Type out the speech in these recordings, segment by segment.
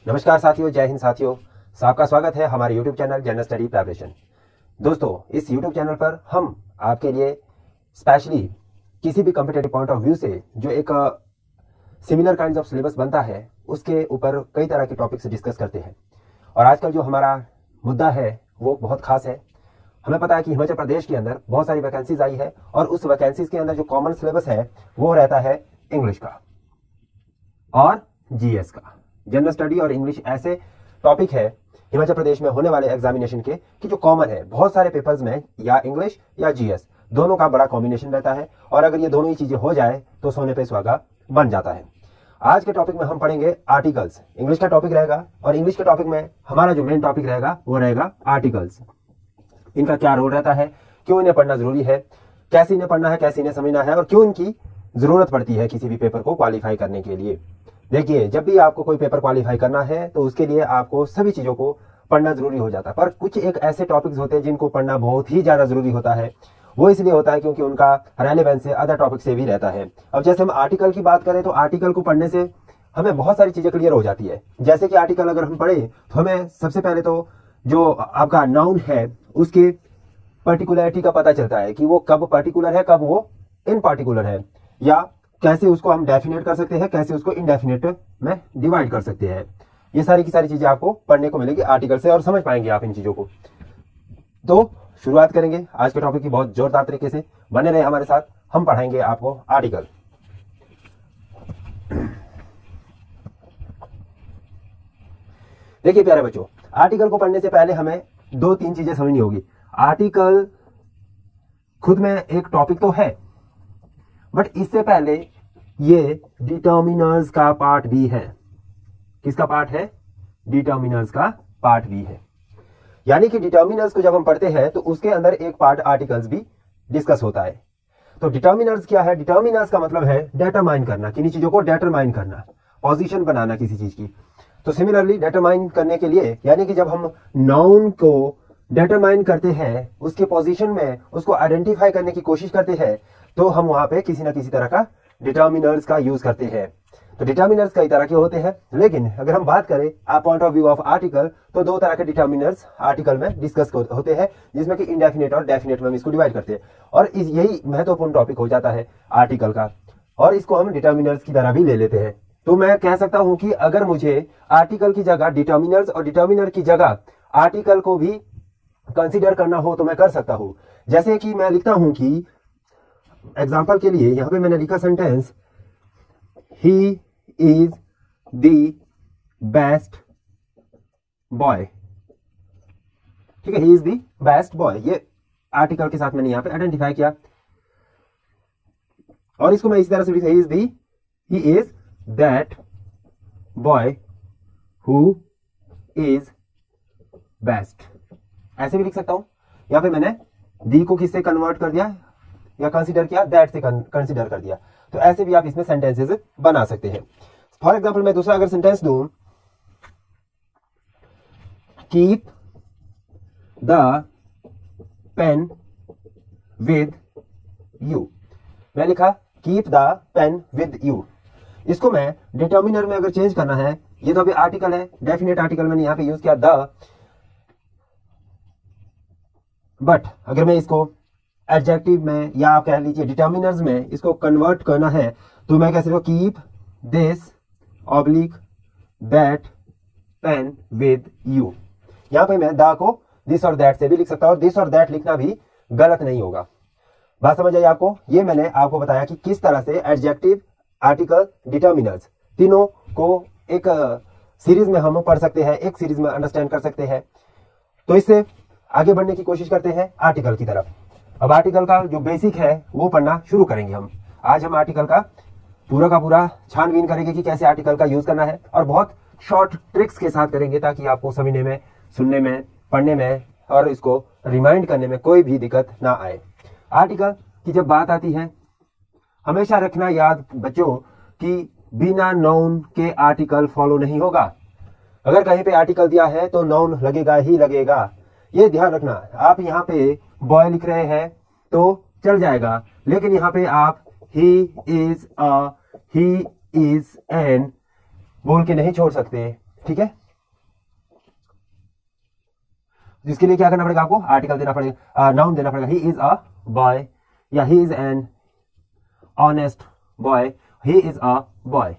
नमस्कार साथियों, जय हिंद साथियों। आपका स्वागत है हमारे YouTube channel general study preparation. दोस्तों, इस YouTube चैनल पर हम आपके लिए स्पेशली किसी भी कॉम्पिटेटिव पॉइंट ऑफ व्यू से जो एक सिमिलर काइंड ऑफ सिलेबस बनता है उसके ऊपर कई तरह के टॉपिक्स डिस्कस करते हैं। और आजकल जो हमारा मुद्दा है वो बहुत खास है। हमें पता है कि हिमाचल प्रदेश के अंदर बहुत सारी वैकेंसीज आई है और उस वैकेंसीज के अंदर जो कॉमन सिलेबस है वो रहता है इंग्लिश का और जीएस का। जनरल स्टडी और इंग्लिश ऐसे टॉपिक है हिमाचल प्रदेश में होने वाले एग्जामिनेशन के कि जो कॉमन है। बहुत सारे पेपर्स में या इंग्लिश या जीएस दोनों का बड़ा कॉम्बिनेशन रहता है और अगर ये दोनों ही चीजें हो जाए तो सोने पे सुहागा बन जाता है। आज के टॉपिक में हम पढ़ेंगे आर्टिकल्स। इंग्लिश का टॉपिक रहेगा और इंग्लिश के टॉपिक में हमारा जो मेन टॉपिक रहेगा वो रहेगा आर्टिकल्स। इनका क्या रोल रहता है, क्यों इन्हें पढ़ना जरूरी है, कैसे इन्हें पढ़ना है, कैसे इन्हें समझना है और क्यों इनकी जरूरत पड़ती है किसी भी पेपर को क्वालिफाई करने के लिए। देखिए, जब भी आपको कोई पेपर क्वालिफाई करना है तो उसके लिए आपको सभी चीजों को पढ़ना जरूरी हो जाता है, पर कुछ एक ऐसे टॉपिक्स होते हैं जिनको पढ़ना बहुत ही ज्यादा जरूरी होता है। वो इसलिए होता है क्योंकि उनका रेलेवेंस अदर टॉपिक से भी रहता है। अब जैसे हम आर्टिकल की बात करें तो आर्टिकल को पढ़ने से हमें बहुत सारी चीजें क्लियर हो जाती है। जैसे कि आर्टिकल अगर हम पढ़े तो हमें सबसे पहले तो जो आपका नाउन है उसके पर्टिकुलरिटी का पता चलता है कि वो कब पर्टिकुलर है, कब वो इन पार्टिकुलर है, या कैसे उसको हम डेफिनेट कर सकते हैं, कैसे उसको इनडेफिनेट में डिवाइड कर सकते हैं। ये सारी की सारी चीजें आपको पढ़ने को मिलेगी आर्टिकल से और समझ पाएंगे आप इन चीजों को। तो शुरुआत करेंगे आज के टॉपिक की बहुत जोरदार तरीके से। बने रहे हमारे साथ, हम पढ़ाएंगे आपको आर्टिकल। देखिए प्यारे बच्चों, आर्टिकल को पढ़ने से पहले हमें दो तीन चीजें समझनी होगी। आर्टिकल खुद में एक टॉपिक तो है, बट इससे पहले ये डिटर्मिनर्स का पार्ट भी है। किसका पार्ट है? डिटर्मिनर्स का पार्ट भी है। यानी कि डिटर्मिनर्स को जब हम पढ़ते हैं तो उसके अंदर एक पार्ट आर्टिकल्स भी डिस्कस होता है। तो डिटर्मिनर्स क्या है? डिटर्मिनर्स का मतलब है डिटरमाइन करना, किन्हीं चीजों को डिटरमाइन करना, पोजीशन बनाना किसी चीज की। तो सिमिलरली डिटरमाइन करने के लिए, यानी कि जब हम नाउन को डिटरमाइन करते हैं, उसके पोजीशन में उसको आइडेंटिफाई करने की कोशिश करते हैं, तो हम वहां पे किसी ना किसी तरह का डिटर्मिनर्स का यूज करते हैं। तो डिटर्मिनर्स कई तरह के होते हैं, लेकिन अगर हम बात करें point of view of article तो दो तरह के डिटर्मिनर्स आर्टिकल में डिस्कस होते हैं, जिसमें कि इंडेफिनेट और डेफिनेट में हम इसको डिवाइड करते हैं। और यही महत्वपूर्ण टॉपिक हो जाता है आर्टिकल का, और इसको हम डिटर्मिनर्स की तरह भी ले लेते हैं। तो मैं कह सकता हूं कि अगर मुझे आर्टिकल की जगह डिटर्मिनर्स और डिटर्मिनर की जगह आर्टिकल को भी कंसीडर करना हो तो मैं कर सकता हूं। जैसे कि मैं लिखता हूं कि एग्जाम्पल के लिए यहां पे मैंने लिखा sentence, he is the best boy. ठीक है, he is the best boy, ये आर्टिकल के साथ मैंने यहां पे आइडेंटिफाई किया। और इसको मैं इस तरह से लिखा, he is that boy who is best, ऐसे भी लिख सकता हूं। यहां पे मैंने दी को किससे कन्वर्ट कर दिया या कंसीडर किया? दैट से कंसीडर कर दिया। तो ऐसे भी आप इसमें सेंटेंसेस बना सकते हैं। फॉर एग्जांपल मैं दूसरा अगर सेंटेंस दूं, keep the pen with you. मैं लिखा keep the pen with you. इसको मैं डिटर्मिनर में अगर चेंज करना है, ये तो अभी आर्टिकल है, डेफिनेट आर्टिकल मैंने यहां पे यूज किया द, बट अगर मैं इसको एडजेक्टिव में या आप कह लीजिए डिटर्मिनर्स में इसको कन्वर्ट करना है तो मैं कह सकता हूं keep this oblique that pain with you. यहां पे मैं द को दिस और दैट से भी लिख सकता हूं, और दिस और दैट लिखना भी गलत नहीं होगा। बात समझ आई आपको? ये मैंने आपको बताया कि किस तरह से एडजेक्टिव, आर्टिकल, डिटर्मिनर्स तीनों को एक सीरीज में हम पढ़ सकते हैं, एक सीरीज में अंडरस्टैंड कर सकते हैं। तो इससे आगे बढ़ने की कोशिश करते हैं आर्टिकल की तरफ। अब आर्टिकल का जो बेसिक है वो पढ़ना शुरू करेंगे हम। आज हम आर्टिकल का पूरा छानबीन करेंगे कि कैसे आर्टिकल का यूज करना है, और बहुत शॉर्ट ट्रिक्स के साथ करेंगे ताकि आपको समझने में, सुनने में, पढ़ने में और इसको रिमाइंड करने में कोई भी दिक्कत ना आए। आर्टिकल की जब बात आती है, हमेशा रखना याद बच्चों कि बिना नाउन के आर्टिकल फॉलो नहीं होगा। अगर कहीं पे आर्टिकल दिया है तो नाउन लगेगा ही लगेगा, ये ध्यान रखना। आप यहाँ पे बॉय लिख रहे हैं तो चल जाएगा, लेकिन यहाँ पे आप ही इज एन बोल के नहीं छोड़ सकते। ठीक है, इसके लिए क्या करना पड़ेगा आपको, आर्टिकल देना पड़ेगा, नाउन देना पड़ेगा। ही इज अ बॉय या he is an honest boy, he is a boy,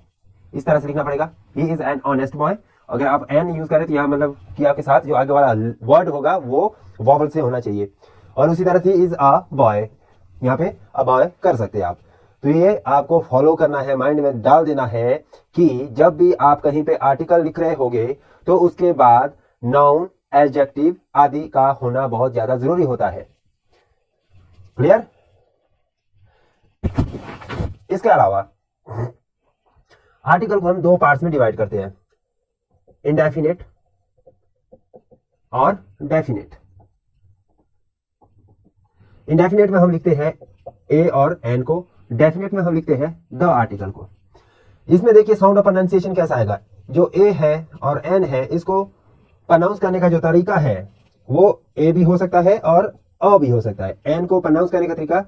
इस तरह से लिखना पड़ेगा, he is an honest boy. अगर आप एन यूज करें तो यहाँ मतलब कि आपके साथ जो आगे वाला वर्ड होगा वो वॉवल से होना चाहिए। और उसी तरह से इज अ बॉय, यहाँ पे अ बॉय कर सकते हैं आप। तो ये आपको फॉलो करना है, माइंड में डाल देना है कि जब भी आप कहीं पे आर्टिकल लिख रहे होगे तो उसके बाद नाउन, एडजेक्टिव आदि का होना बहुत ज्यादा जरूरी होता है। क्लियर? इसके अलावा आर्टिकल को हम दो पार्ट्स में डिवाइड करते हैं, इंडेफिनेट और डेफिनेट। इंडेफिनेट में हम लिखते हैं ए और एन को, डेफिनेट में हम लिखते हैं द आर्टिकल को। इसमें देखिए साउंड ऑफ प्रोनाउंसिएशन कैसा आएगा, जो ए है और एन है इसको प्रोनाउंस करने का जो तरीका है वो ए भी हो सकता है और अ भी हो सकता है। एन को प्रोनाउंस करने का तरीका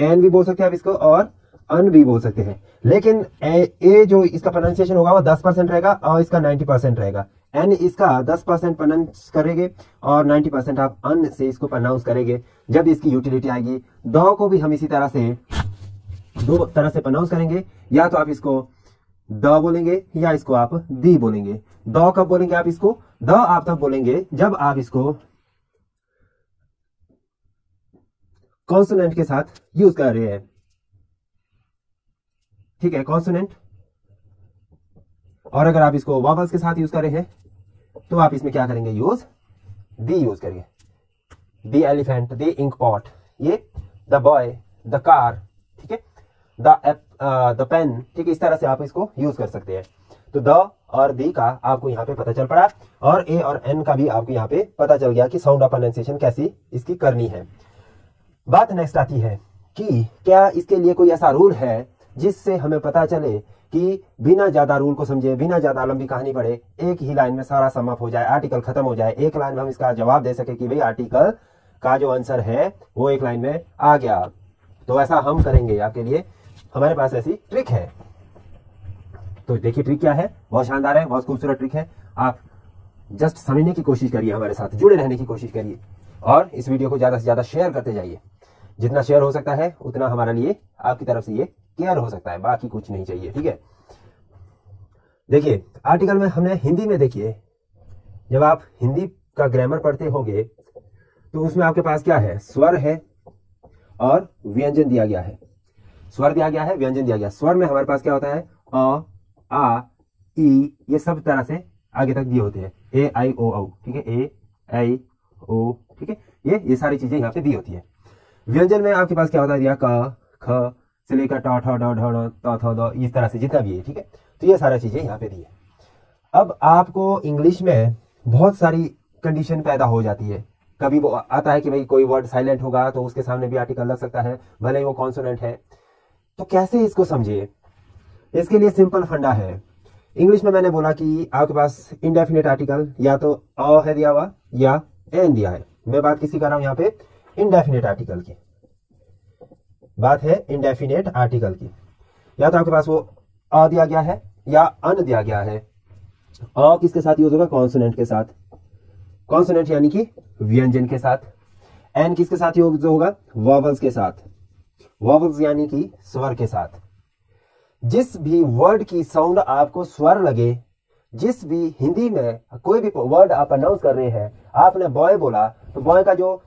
एन भी बोल सकते हैं आप इसको और अन भी बोल सकते हैं, लेकिन ए जो इसका प्रोनाउंसिएशन होगा वो 10% रहेगा और इसका 90% रहेगा। एन इसका 10% प्रोनाउंस करेंगे और 90% आप अन से इसको प्रोनाउंस करेंगे जब इसकी यूटिलिटी आएगी। द को भी हम इसी तरह से दो तरह से प्रोनाउंस करेंगे, या तो आप इसको द बोलेंगे या इसको आप दी बोलेंगे। द कब बोलेंगे आप इसको, द आप तब बोलेंगे जब आप इसको कॉन्सोनेंट के साथ यूज कर रहे हैं। ठीक है, कॉन्सोनेंट। और अगर आप इसको वॉवल्स के साथ यूज कर रहे हैं तो आप इसमें क्या करेंगे, यूज दी यूज करेंगे। The elephant, the ink pot, ये द बॉय, द कार, ठीक है, द पेन, ठीक है, इस तरह से आप इसको यूज कर सकते हैं। तो द और दी का आपको यहाँ पे पता चल पड़ा और ए और एन का भी आपको यहाँ पे पता चल गया कि साउंड ऑफ प्रोनाउंसिएशन कैसी इसकी करनी है। बात नेक्स्ट आती है कि क्या इसके लिए कोई ऐसा रूल है जिससे हमें पता चले कि बिना ज्यादा रूल को समझे, बिना ज्यादा लंबी कहानी पढ़े, एक ही लाइन में सारा सम अप हो जाए, आर्टिकल खत्म हो जाए, एक लाइन में हम इसका जवाब दे सके कि भाई आर्टिकल का जो आंसर है वो एक लाइन में आ गया। तो ऐसा हम करेंगे आपके लिए, हमारे पास ऐसी ट्रिक है। तो देखिए ट्रिक क्या है, बहुत शानदार है, बहुत खूबसूरत ट्रिक है। आप जस्ट समझने की कोशिश करिए, हमारे साथ जुड़े रहने की कोशिश करिए और इस वीडियो को ज्यादा से ज्यादा शेयर करते जाइए। जितना शेयर हो सकता है उतना हमारे लिए आपकी तरफ से ये केयर हो सकता है, बाकी कुछ नहीं चाहिए। ठीक है, देखिए आर्टिकल में हमने हिंदी में, देखिए जब आप हिंदी का ग्रामर पढ़ते होंगे तो उसमें आपके पास क्या है, स्वर है और व्यंजन दिया गया है। स्वर दिया गया है, व्यंजन दिया गया। स्वर में हमारे पास क्या होता है, अ, आ, ई, ये सब तरह से आगे तक दिए होते हैं, ए आई ओ औ, ठीक है, ए आई ओ, ठीक है, ये सारी चीजें यहाँ पे दी होती है। व्यंजन में आपके पास क्या होता है, दिया क, ख से लेकर ट, ठ, ड, ढ, त, थ, द, इस तरह से जितना भी है। ठीक है, तो ये सारी चीजें यहाँ पे दी है। अब आपको इंग्लिश में बहुत सारी कंडीशन पैदा हो जाती है। कभी वो आता है कि भाई कोई वर्ड साइलेंट होगा तो उसके सामने भी आर्टिकल लग सकता है, भले ही वो कॉन्सोनेंट है। तो कैसे इसको समझिए, इसके लिए सिंपल फंडा है। इंग्लिश में मैंने बोला कि आपके पास इंडेफिनेट आर्टिकल या तो अ है दिया हुआ या एन दिया है। मैं बात किसकी कर रहा हूं यहाँ पे, इंडेफिनेट आर्टिकल की बात है, इंडेफिनेट आर्टिकल की। या तो आपके पास वो अ दिया गया है या अन दिया गया है। अ किसके साथ यूज होगा, कॉन्सोनेंट के साथ, कॉन्सोनेंट यानी कि व्यंजन के साथ। एन किसके साथ यूज होगा, वॉवल्स के साथ, वॉवल्स यानी कि स्वर के साथ। जिस भी वर्ड की साउंड आपको स्वर लगे, जिस भी हिंदी में कोई भी वर्ड आप अनाउंस कर रहे हैं, आपने बॉय बोला तो बॉय का जो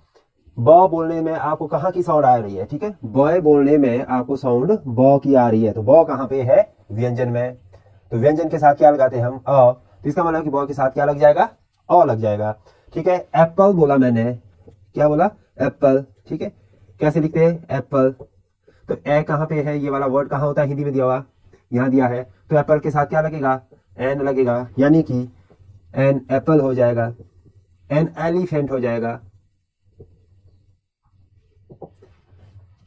ब बोलने में आपको कहाँ की साउंड आ रही है, ठीक है, बॉय बोलने में आपको साउंड ब की आ रही है। तो ब कहाँ पे है, व्यंजन में। तो व्यंजन के साथ क्या लगाते हैं हम, अ, तो इसका मतलब कि बॉय के साथ क्या लग जाएगा, अ लग जाएगा। ठीक है, एप्पल बोला मैंने, क्या बोला, एप्पल, ठीक है, कैसे लिखते हैं, एप्पल। तो ए कहाँ पे है, ये वाला वर्ड कहाँ होता है हिंदी में दिया हुआ, यहाँ दिया है। तो एप्पल के साथ क्या लगेगा, एन लगेगा, यानी कि एन एप्पल हो जाएगा, एन एलिफेंट हो जाएगा।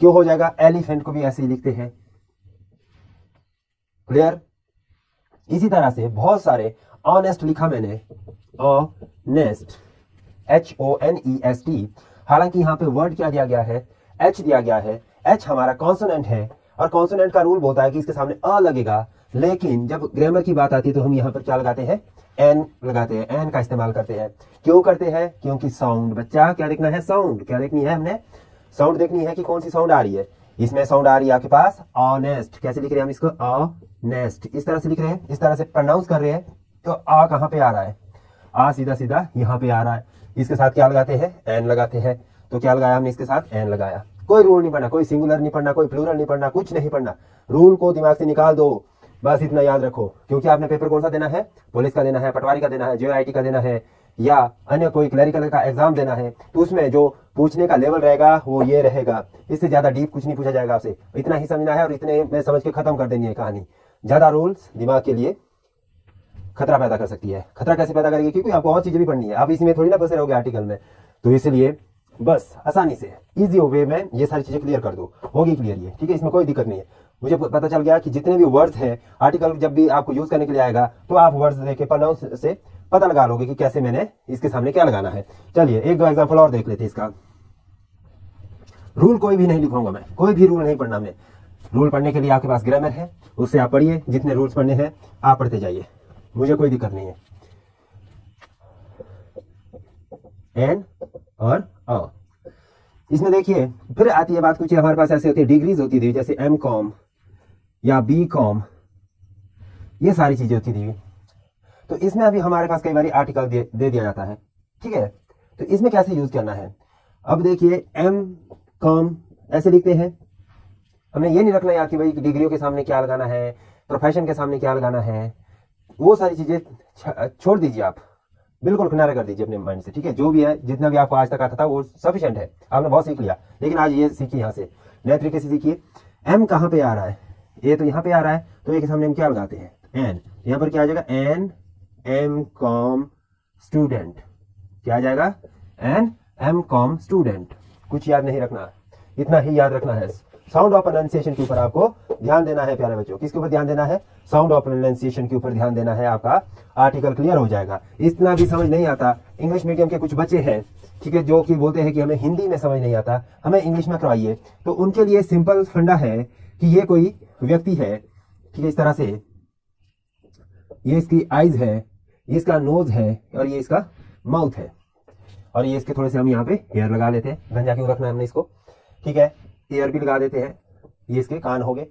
क्यों हो जाएगा, एलिफेंट को भी ऐसे ही लिखते हैं। क्लियर। इसी तरह से बहुत सारे ऑनेस्ट लिखा मैंने, ऑनेस्ट, HONEST। हालांकि यहाँ पे वर्ड क्या दिया गया है, एच दिया गया है। एच हमारा कॉन्सोनेंट है और कॉन्सोनेंट का रूल बोलता है कि इसके सामने अ लगेगा, लेकिन जब ग्रामर की बात आती है तो हम यहाँ पर क्या लगाते हैं, एन लगाते हैं, एन का इस्तेमाल करते हैं। क्यों करते हैं? क्योंकि साउंड, बच्चा क्या देखना है? साउंड। क्या देखनी है हमने? साउंड देखनी है कि कौन सी साउंड आ रही है। इसमें साउंड आ रही है आपके पास ऑनेस्ट। कैसे लिख रहे हैं हम इसको? ऑनेस्ट। इस तरह से लिख रहे हैं, इस तरह से प्रोनाउंस कर रहे हैं। तो आ कहां पे आ रहा है? आ सीधा सीधा यहां पे आ रहा है। इसके साथ क्या लगाते हैं? एन लगाते हैं। तो क्या लगाया हमने? इसके साथ एन लगाया। कोई रूल नहीं पढ़ना, कोई सिंगुलर नहीं पढ़ना, कोई प्लूरल नहीं पढ़ना, कुछ नहीं पढ़ना। रूल को दिमाग से निकाल दो, बस इतना याद रखो। क्योंकि आपने पेपर कौन सा देना है? पुलिस का देना है, पटवारी का देना है, JIT का देना है, या अन्य कोई क्लरिकल का एग्जाम देना है। तो उसमें जो पूछने का लेवल रहेगा वो ये रहेगा। इससे ज्यादा डीप कुछ नहीं पूछा जाएगा आपसे। इतना ही समझना है और इतने में समझ के खत्म कर देनी है कहानी। ज्यादा रूल्स दिमाग के लिए खतरा पैदा कर सकती है। खतरा कैसे पैदा करेगी? क्योंकि आपको और चीजें भी पढ़नी है, आप इसी में थोड़ी ना फंसे रहोगे आर्टिकल में। तो इसलिए बस आसानी से इजी वे में ये सारी चीजें क्लियर कर दो, होगी क्लियर ये, ठीक है? इसमें कोई दिक्कत नहीं है। मुझे पता चल गया कि जितने भी वर्ड्स हैं आर्टिकल जब भी आपको यूज करने के लिए आएगा तो आप वर्ड्स देके प्रोनाउंस से पता लगा लोगे कि कैसे मैंने इसके सामने क्या लगाना है। चलिए एक दो एग्जांपल और देख लेते हैं इसका। रूल कोई भी नहीं लिखूंगा मैं, कोई भी रूल नहीं पढ़ना मैं। रूल पढ़ने के लिए आपके पास ग्रामर है, उससे आप पढ़िए। जितने रूल्स पढ़ने हैं आप पढ़ते जाइए, मुझे कोई दिक्कत नहीं है। एन और अ। इसमें देखिए फिर आती है बात, कुछ हमारे पास ऐसे होती है डिग्रीज होती थी, जैसे MCOM या BCOM, ये सारी चीजें होती थी। तो इसमें अभी हमारे पास कई बार आर्टिकल दे दिया जाता है, ठीक है? तो इसमें कैसे यूज करना है? अब देखिए MCOM ऐसे लिखते हैं। हमें ये नहीं रखना याद कि भाई डिग्रियों के सामने क्या लगाना है, प्रोफेशन के सामने क्या लगाना है। वो सारी चीजें छोड़ दीजिए, आप बिल्कुल किनारे कर दीजिए अपने माइंड से, ठीक है? जो भी है, जितना भी आपको आज तक आता था वो सफिशिएंट है, आपने बहुत सीख लिया। लेकिन आज ये सीखिए, यहाँ से नए तरीके से सीखिए। एम कहाँ पे आ रहा है? ए तो यहाँ पे आ रहा है, तो ए के सामने हम क्या लगाते हैं? एन। यहाँ पर क्या आ जाएगा? An MCOM student. क्या आ जाएगा? An MCOM student. कुछ याद नहीं रखना, इतना ही याद रखना है। साउंड ऑफ प्रोनाउंसिएशन के ऊपर आपको ध्यान देना है प्यारे बच्चों। किसके ऊपर ध्यान देना है? साउंड ऑफ प्रोनाउंसिएशन के ऊपर ध्यान देना है। आपका आर्टिकल क्लियर हो जाएगा। इतना भी समझ नहीं आता, इंग्लिश मीडियम के कुछ बच्चे हैं, ठीक है, जो कि बोलते हैं कि हमें हिंदी में समझ नहीं आता, हमें इंग्लिश में करवाइए। तो उनके लिए सिंपल फंडा है कि ये कोई व्यक्ति है, ठीक है, इस तरह से, ये इसकी आईज है, ये इसका नोज है, और ये इसका माउथ है, और ये इसके थोड़े से हम यहाँ पे हेयर लगा लेते हैं। गंजा क्यों रखना है हमने इसको, ठीक है? ईयर भी लगा देते हैं। ये इसके कान हो गए,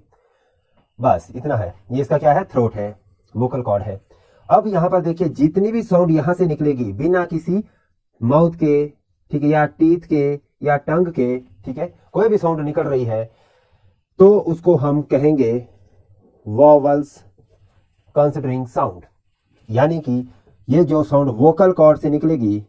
बस इतना है। ये इसका क्या है? थ्रोट है, वोकल कॉर्ड है। अब यहां पर देखिए जितनी भी साउंड यहां से निकलेगी बिना किसी माउथ के, ठीक है, या टीथ के या टंग के, ठीक है, कोई भी साउंड निकल रही है तो उसको हम कहेंगे वॉवल्स कंसिडरिंग साउंड। यानी कि ये जो साउंड वोकल कॉर्ड से निकलेगी,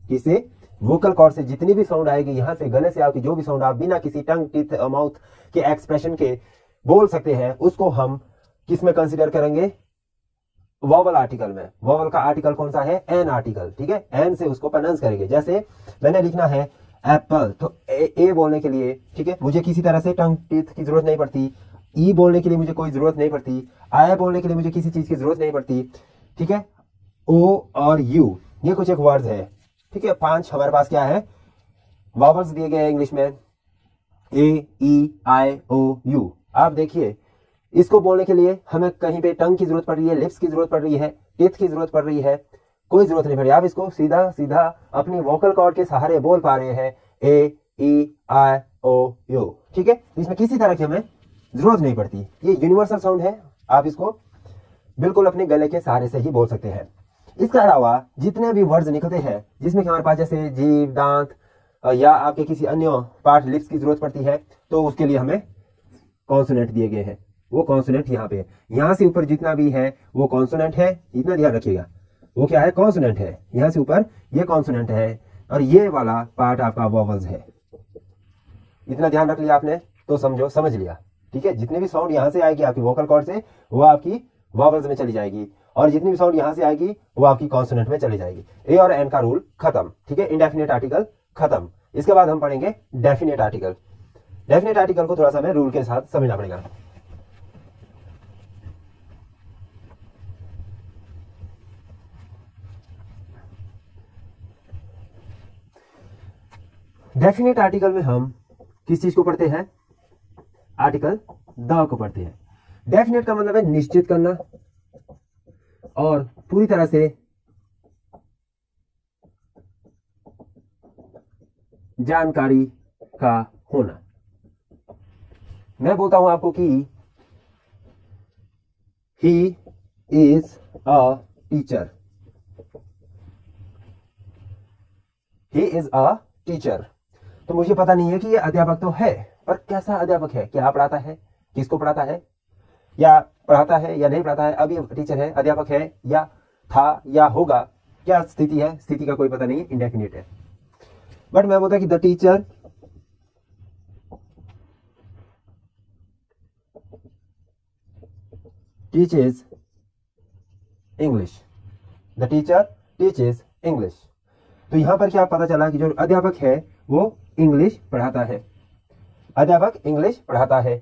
किसे? वोकल कॉर्ड से जितनी भी साउंड आएगी, यहां से गले से आपकी जो भी साउंड आप बिना किसी टंग, टीथ, माउथ के एक्सप्रेशन के बोल सकते हैं, उसको हम किस में कंसीडर करेंगे? वॉवल आर्टिकल में। वॉवल का आर्टिकल कौन सा है? एन आर्टिकल, ठीक है? एन से उसको प्रोनाउंस करेंगे। जैसे मैंने लिखना है एप्पल, तो ए बोलने के लिए, ठीक है, मुझे किसी तरह से टंग, टीथ की जरूरत नहीं पड़ती। ई बोलने के लिए मुझे कोई जरूरत नहीं पड़ती। आई बोलने के लिए मुझे किसी चीज की जरूरत नहीं पड़ती, ठीक है? ओ और यू, ये कुछ एक वर्ड्स है, ठीक है? 5 हमारे पास क्या है? वॉवल्स दिए गए हैं इंग्लिश में, AEIOU। आप देखिए इसको बोलने के लिए हमें कहीं पे टंग की जरूरत पड़ रही है, लिप्स की जरूरत पड़ रही है, टीथ की जरूरत पड़ रही है? कोई जरूरत नहीं पड़ रही। आप इसको सीधा सीधा अपनी वोकल कॉर्ड के सहारे बोल पा रहे हैं, AEIOU, ठीक है? इसमें किसी तरह की हमें जरूरत नहीं पड़ती। ये यूनिवर्सल साउंड है, आप इसको बिल्कुल अपने गले के सहारे से ही बोल सकते हैं। इसके अलावा जितने भी वर्ड्स निकलते हैं जिसमें कि हमारे पास जैसे जीभ, दांत या आपके किसी अन्य पार्ट, लिप्स की जरूरत पड़ती है, तो उसके लिए हमें कॉन्सोनेंट दिए गए हैं। वो कॉन्सोनेंट यहाँ पे, यहाँ से ऊपर जितना भी है वो कॉन्सोनेंट है, इतना ध्यान रखिएगा। वो क्या है? कॉन्सोनेंट है। यहाँ से ऊपर ये कॉन्सोनेंट है, और ये वाला पार्ट आपका वॉवल्स है। इतना ध्यान रख लिया आपने तो समझो, समझ लिया, ठीक है? जितनी भी साउंड यहाँ से आएगी आपकी वोकल कॉर्ड से, वो आपकी वॉवल्स में चली जाएगी, और जितनी भी साउंड यहाँ से आएगी वो आपकी कॉन्सोनेंट में चली जाएगी। ए और एन का रूल खत्म, ठीक है? इंडेफिनेट आर्टिकल खत्म। इसके बाद हम पढ़ेंगे डेफिनेट आर्टिकल। डेफिनेट आर्टिकल को थोड़ा सा हमें रूल के साथ समझना पड़ेगा। डेफिनेट आर्टिकल में हम किस चीज को पढ़ते हैं? आर्टिकल द को पढ़ते हैं। डेफिनेट का मतलब है निश्चित करना और पूरी तरह से जानकारी का होना। मैं बोलता हूं आपको कि he is a teacher, he is a teacher. तो मुझे पता नहीं है कि ये अध्यापक तो है, पर कैसा अध्यापक है, क्या पढ़ाता है, किसको पढ़ाता है, या पढ़ाता है या नहीं पढ़ाता है, अब ये टीचर है, अध्यापक है, या था या होगा, क्या स्थिति है, स्थिति का कोई पता नहीं, इंडेफिनिट है। बट मैं बोलता कि the teacher teaches English, the teacher teaches English. तो यहां पर क्या पता चला कि जो अध्यापक है वो इंग्लिश पढ़ाता है, अध्यापक इंग्लिश पढ़ाता है।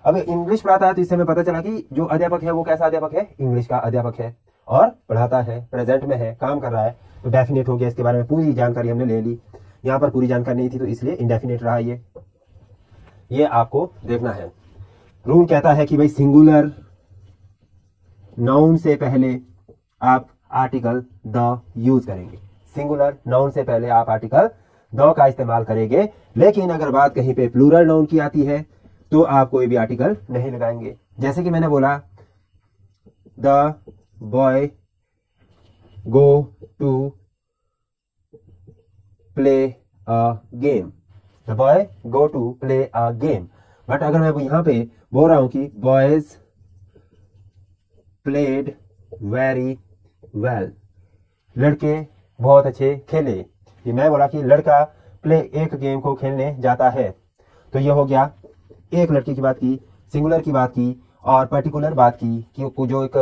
अब इंग्लिश पढ़ाता है तो इससे हमें पता चला कि जो अध्यापक है वो कैसा अध्यापक है, इंग्लिश का अध्यापक है, और पढ़ाता है, प्रेजेंट में है, काम कर रहा है, तो डेफिनेट हो गया। इसके बारे में पूरी जानकारी हमने ले ली। यहां पर पूरी जानकारी नहीं थी तो इसलिए इंडेफिनेट रहा। ये आपको देखना है। रूल कहता है कि भाई सिंगुलर नाउन से पहले आप आर्टिकल द यूज करेंगे, सिंगुलर नाउन से पहले आप आर्टिकल द का इस्तेमाल करेंगे। लेकिन अगर बात कहीं पे प्लूरल नाउन की आती है तो आप कोई भी आर्टिकल नहीं लगाएंगे। जैसे कि मैंने बोला the boy go to play a game, the boy go to play a game. But अगर मैं यहां पे बोल रहा हूं कि बॉयज प्लेड वेरी वेल, लड़के बहुत अच्छे खेले। ये मैं बोला कि लड़का प्ले एक गेम को खेलने जाता है, तो ये हो गया एक लड़के की बात की, सिंगुलर की बात की, और पर्टिकुलर बात की कि जो एक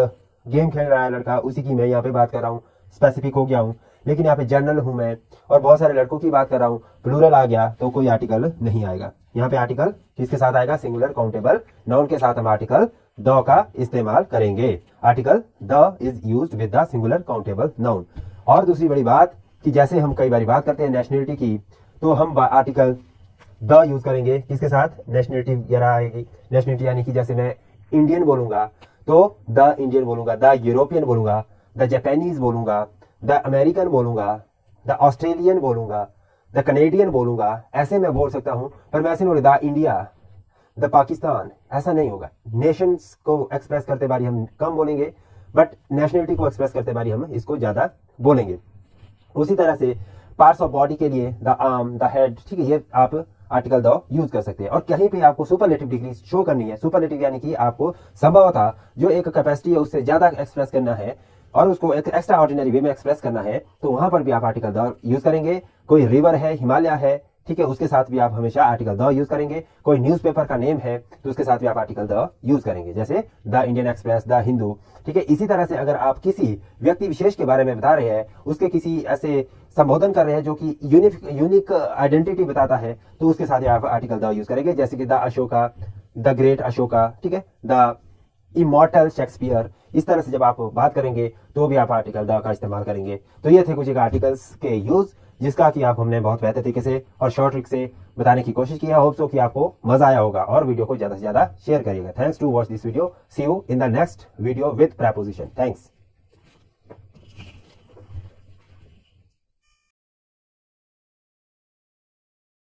गेम खेल रहा है लड़का, उसी की मैं यहाँ पे बात कर रहा हूँ, स्पेसिफिक हो गया हूँ। लेकिन यहाँ पे जनरल हूं मैं और बहुत सारे लड़कों की बात कर रहा हूँ, प्लूरल आ गया तो कोई आर्टिकल नहीं आएगा। यहाँ पे आर्टिकल किसके साथ आएगा, सिंगुलर काउंटेबल नाउन के साथ हम आर्टिकल द का इस्तेमाल करेंगे। Article the is used with the singular countable noun. और दूसरी बड़ी बात कि जैसे हम कई बार बात करते हैं नेशनलिटी की, तो हम आर्टिकल द यूज करेंगे किसके साथ, नेशनलिटी वगैरह आएगी। नेशनलिटी यानी कि जैसे मैं इंडियन बोलूंगा तो द इंडियन बोलूंगा, द यूरोपियन बोलूंगा, द जापानीज बोलूंगा, द अमेरिकन बोलूंगा, द ऑस्ट्रेलियन बोलूंगा, द कनेडियन बोलूंगा। ऐसे मैं बोल सकता हूं, पर मैं ऐसे नहीं बोलूंगा द इंडिया, द पाकिस्तान, ऐसा नहीं होगा। नेशंस को एक्सप्रेस करते बारी हम कम बोलेंगे, बट नेशनलिटी को एक्सप्रेस करते बारी हम इसको ज्यादा बोलेंगे। उसी तरह से पार्ट्स ऑफ बॉडी के लिए द आर्म, द हेड, ठीक है, ये आप आर्टिकल द यूज कर सकते हैं। और कहीं पे आपको सुपरलेटिव डिग्री शो करनी है, सुपरलेटिव यानी कि आपको संभवतः जो एक कैपेसिटी है उससे ज्यादा एक्सप्रेस करना है और उसको एक एक्स्ट्रा ऑर्डिनरी वे में एक्सप्रेस करना है, तो वहां पर भी आप आर्टिकल द यूज करेंगे। कोई रिवर है, हिमालय है, ठीक है, उसके साथ भी आप हमेशा आर्टिकल द यूज करेंगे। कोई न्यूज़पेपर का नेम है तो उसके साथ भी आप आर्टिकल द यूज करेंगे, जैसे the Indian express, the Hindu, ठीक है। इसी तरह से अगर आप किसी व्यक्ति विशेष के बारे में बता रहे हैं, उसके किसी ऐसे संबोधन कर रहे हैं जो कि यूनिक आइडेंटिटी बताता है, तो उसके साथ आप आर्टिकल द यूज करेंगे, जैसे कि the Ashoka, the great Ashoka, ठीक है, द इमॉर्टल शेक्सपियर। इस तरह से जब आप बात करेंगे तो भी आप आर्टिकल द का इस्तेमाल करेंगे। तो ये थे कुछ आर्टिकल्स के यूज, जिसका कि आप हमने बहुत बेहतर तरीके से और शॉर्ट ट्रिक से बताने की कोशिश की है। होप सो कि आपको मजा आया होगा और वीडियो को ज्यादा से ज्यादा शेयर करिएगा। Thanks to watch this video. See you in the next video with preposition. Thanks.